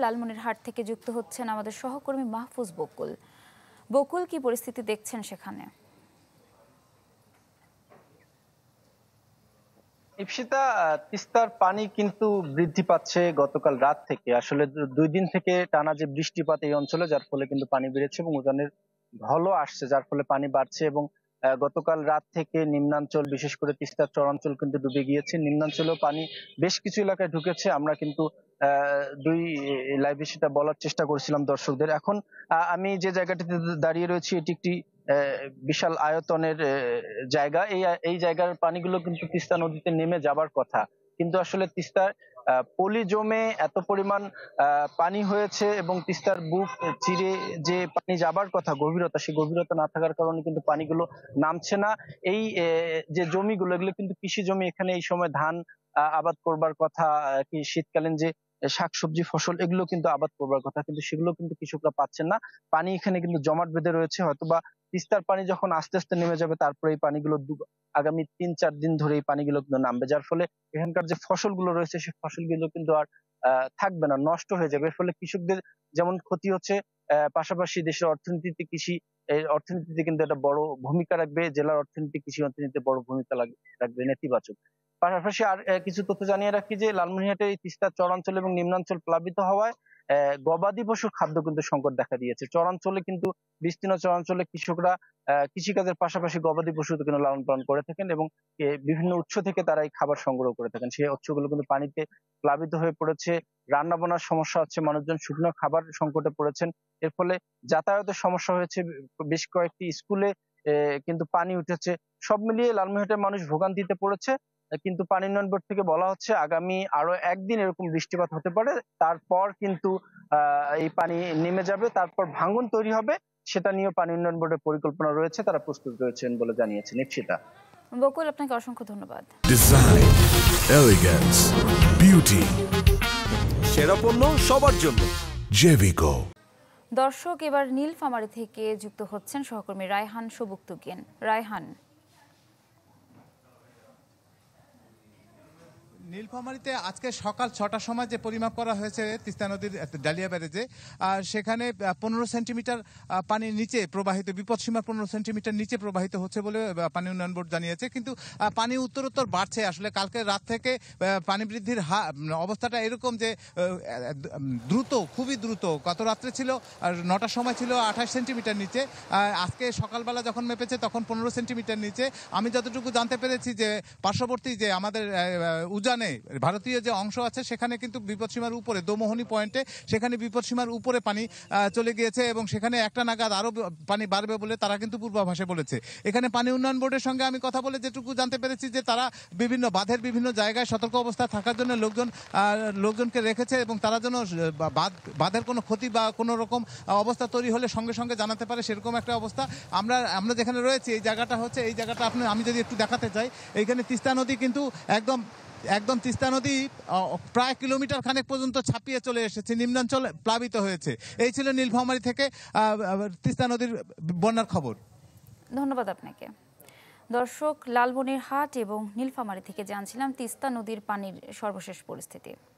লালমনিরহাট থেকে যুক্ত হচ্ছেন আমাদের সহকর্মী মাহফুজ বকুল। বকুল, কি পরিস্থিতি দেখছেন সেখানে? ইপসিতা, তিস্তার পানি কিন্তু বৃদ্ধি পাচ্ছে গতকাল রাত থেকে। আসলে 2 দিন থেকে টানা যে বৃষ্টিপাত এই অঞ্চলে, যার ফলে কিন্তু পানি বেড়েছে এবং উজানের ঢলও আসছে, যার ফলে পানি বাড়ছে। এবং গতকাল রাত থেকে নিম্নাঞ্চল, বিশেষ করে তিস্তার চরাঞ্চল কিন্তু ডুবে গিয়েছে। নিম্নাঞ্চলেও পানি বেশ কিছু এলাকায় ঢুকেছে। আমরা কিন্তু দুই লাইভে সেটা বলার চেষ্টা করেছিলাম দর্শকদের। এখন আমি যে জায়গাটিতে দাঁড়িয়ে রয়েছি, এটি একটি বিশাল আয়তনের জায়গা। এই জায়গার পানিগুলো কিন্তু তিস্তা নদীতে নেমে যাবার কথা, কিন্তু আসলে তিস্তার পলি জমে এত পরিমাণ পানি হয়েছে এবং তিস্তার বুক চিরে যে পানি যাবার কথা গভীরতা, সেই গভীরতা না থাকার কারণে কিন্তু পানিগুলো নামছে না। এই যে জমিগুলো, এগুলো কিন্তু কৃষি জমি। এখানে এই সময় ধান আবাদ করবার কথা, কি শীতকালীন যে শাকসবজি ফসল, এগুলো কিন্তু আবাদ করবার কথা, কিন্তু সেগুলো কিন্তু কৃষকরা পাচ্ছেন না। পানি এখানে কিন্তু জমাট বেঁধে রয়েছে। হয়তোবা তিস্তার পানি যখন আস্তে আস্তে নেমে যাবে, তারপরে এই পানিগুলো আগামী 3-4 দিন ধরে এই পানিগুলো কিন্তু নামবে, যার ফলে এখানকার যে ফসলগুলো রয়েছে সেই ফসলগুলো কিন্তু আর থাকবে না, নষ্ট হয়ে যাবে। এর ফলে কৃষকদের যেমন ক্ষতি হচ্ছে, পাশাপাশি দেশের অর্থনীতিতে, কৃষি অর্থনীতিতে কিন্তু একটা বড় ভূমিকা রাখবে। জেলার অর্থনীতি, কৃষি অর্থনীতিতে বড় ভূমিকা রাখবে নেতিবাচক। পাশাপাশি আর কিছু তথ্য জানিয়ে রাখি যে লালমনিরহাটের এই তিস্তার চরাঞ্চল এবং নিম্নাঞ্চল প্লাবিত হওয়ায় গবাদি পশুর খাদ্য কিন্তু সংকট দেখা দিয়েছে। চরাঞ্চলে কিন্তু, বিস্তীর্ণ চরাঞ্চলে কৃষকরা কৃষিকাজের পাশাপাশি গবাদি পশু কিন্তু লালন পালন করে থাকেন এবং বিভিন্ন উৎস থেকে তারা এই খাবার সংগ্রহ করে থাকেন। সেই উৎসগুলো কিন্তু পানিতে প্লাবিত হয়ে পড়েছে। রান্না বান্নার সমস্যা হচ্ছে, মানুষজন শুকনো খাবার সংকটে পড়েছেন। এর ফলে যাতায়াতের সমস্যা হয়েছে। বেশ কয়েকটি স্কুলে কিন্তু পানি উঠেছে। সব মিলিয়ে লালমনিরহাটের মানুষ ভোগান্তিতে পড়েছে। কিন্তু পানি উন্নয়ন বোর্ড থেকে বলা হচ্ছে আগামী আরো একদিন এরকম বৃষ্টিপাত হতে পারে, তারপর কিন্তু এই পানি নেমে যাবে, তারপর ভাঙন তৈরি হবে। সেটা নিয়ে পানি উন্নয়ন বোর্ডের পরিকল্পনা রয়েছে, তারা প্রস্তুত রয়েছেন বলে জানিয়েছেন ইপসিতা। বকুল, আপনাকে অসংখ্য ধন্যবাদ। ডিজাইন, এলিগেন্স, বিউটি, সেরা পণ্য সবার জন্য জেভিকো। দর্শক, এবার নীলফামারী থেকে যুক্ত হচ্ছেন সহকর্মী রায়হান সবুক্তুগিন। রায়হান। নীলফামারীতে আজকে সকাল 6টার সময় যে পরিমাপ করা হয়েছে তিস্তা নদীর ডালিয়া ব্যারেজে, সেখানে 15 সেন্টিমিটার পানি নিচে প্রবাহিত, বিপদসীমার 15 সেন্টিমিটার নিচে প্রবাহিত হচ্ছে বলে পানি উন্নয়ন বোর্ড জানিয়েছে। কিন্তু পানি উত্তরোত্তর বাড়ছে। আসলে কালকে রাত থেকে পানি বৃদ্ধির অবস্থাটা এরকম যে দ্রুত, খুবই দ্রুত। গত রাত্রে ছিল 9টার সময় ছিল 28 সেন্টিমিটার নিচে, আজকে সকালবেলা যখন মেপেছে তখন 15 সেন্টিমিটার নিচে। আমি যতটুকু জানতে পেরেছি যে পার্শ্ববর্তী যে আমাদের উজানে ভারতীয় যে অংশ আছে, সেখানে কিন্তু বিপদসীমার উপরে, দোমোহনী পয়েন্টে, সেখানে বিপদসীমার উপরে পানি চলে গিয়েছে এবং সেখানে একটা নাগাদ আরো পানি বাড়বে বলে তারা কিন্তু পূর্বাভাসে বলেছে। এখানে পানি উন্নয়ন বোর্ডের সঙ্গে আমি কথা বলে যেটুকু জানতে পেরেছি যে তারা বিভিন্ন বাঁধের বিভিন্ন জায়গায় সতর্ক অবস্থায় থাকার জন্য লোকজনকে রেখেছে এবং তারা যেন বাঁধের কোনো ক্ষতি বা কোনো রকম অবস্থা তৈরি হলে সঙ্গে সঙ্গে জানাতে পারে, সেরকম একটা অবস্থা। আমরা যেখানে রয়েছি, এই জায়গাটা হচ্ছে, এই জায়গাটা আমি যদি একটু দেখাতে চাই, এইখানে তিস্তা নদী কিন্তু একদম তিস্তা নদী প্রায় কিলোমিটার খানেক পর্যন্ত ছাপিয়ে চলে এসেছে, নিম্নাঞ্চল প্লাবিত হয়েছে। এই ছিল নীলফামারী থেকে তিস্তা নদীর বন্যার খবর। ধন্যবাদ আপনাকে। দর্শক, লালমনিরহাট এবং নীলফামারী থেকে জানছিলাম তিস্তা নদীর পানির সর্বশেষ পরিস্থিতি।